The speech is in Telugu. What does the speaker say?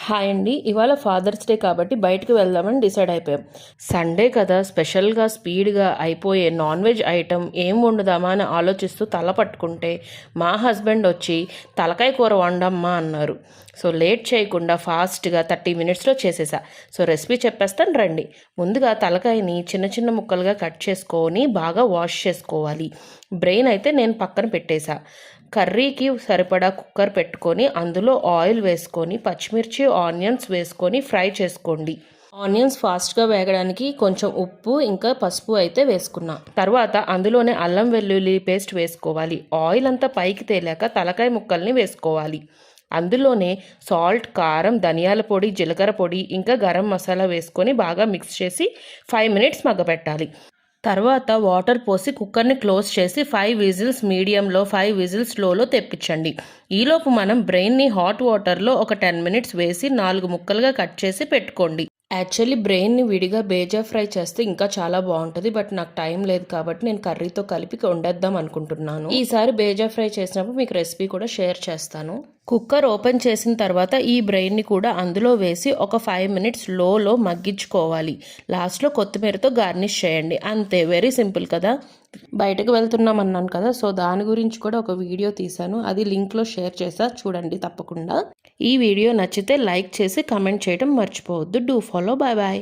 హాయ్ అండి. ఇవాళ ఫాదర్స్ డే కాబట్టి బయటకు వెళ్దామని డిసైడ్ అయిపోయాం. సండే కదా, స్పెషల్గా స్పీడ్గా అయిపోయే నాన్ వెజ్ ఐటమ్ ఏం వండుదామా అని ఆలోచిస్తూ తల పట్టుకుంటే మా హస్బెండ్ వచ్చి తలకాయ కూర వండమ్మా అన్నారు. సో లేట్ చేయకుండా ఫాస్ట్గా 30 మినిట్స్లో చేసేసా. సో రెసిపీ చెప్పేస్తాను రండి. ముందుగా తలకాయని చిన్న చిన్న ముక్కలుగా కట్ చేసుకొని బాగా వాష్ చేసుకోవాలి. బ్రెయిన్ అయితే నేను పక్కన పెట్టేశా. కర్రీకి సరిపడా కుక్కర్ పెట్టుకొని అందులో ఆయిల్ వేసుకొని పచ్చిమిర్చి ఆనియన్స్ వేసుకొని ఫ్రై చేసుకోండి. ఆనియన్స్ ఫాస్ట్గా వేగడానికి కొంచెం ఉప్పు ఇంకా పసుపు అయితే వేసుకున్నా. తర్వాత అందులోనే అల్లం వెల్లుల్లి పేస్ట్ వేసుకోవాలి. ఆయిల్ అంతా పైకి తేలాక తలకాయ ముక్కల్ని వేసుకోవాలి. అందులోనే సాల్ట్, కారం, ధనియాల పొడి, జీలకర్ర పొడి ఇంకా గరం మసాలా వేసుకొని బాగా మిక్స్ చేసి 5 మినిట్స్ మగ్గపెట్టాలి. తర్వాత వాటర్ పోసి కుక్కర్ని క్లోజ్ చేసి 5 విజిల్స్ మీడియంలో 5 విజిల్స్ స్లోలో తెప్పించండి. ఈలోపు మనం బ్రెయిన్ని హాట్ వాటర్లో ఒక 10 మినిట్స్ వేసి 4 ముక్కలుగా కట్ చేసి పెట్టుకోండి. యాక్చువల్లీ బ్రెయిన్ని విడిగా బేజా ఫ్రై చేస్తే ఇంకా చాలా బాగుంటుంది. బట్ నాకు టైం లేదు కాబట్టి నేను కర్రీతో కలిపి వండేద్దాం అనుకుంటున్నాను. ఈసారి బేజా ఫ్రై చేసినప్పుడు మీకు రెసిపీ కూడా షేర్ చేస్తాను. కుక్కర్ ఓపెన్ చేసిన తర్వాత ఈ బ్రెయిన్ని కూడా అందులో వేసి ఒక 5 మినిట్స్ లోలో మగ్గించుకోవాలి. లాస్ట్లో కొత్తిమీరతో గార్నిష్ చేయండి. అంతే, వెరీ సింపుల్ కదా. బయటకు వెళ్తున్నాం అన్నాను కదా, సో దాని గురించి కూడా ఒక వీడియో తీశాను. అది లింక్లో షేర్ చేసా, చూడండి తప్పకుండా. ఈ వీడియో నచ్చితే లైక్ చేసి కమెంట్ చేయడం మర్చిపోవద్దు. Do follow. Bye bye.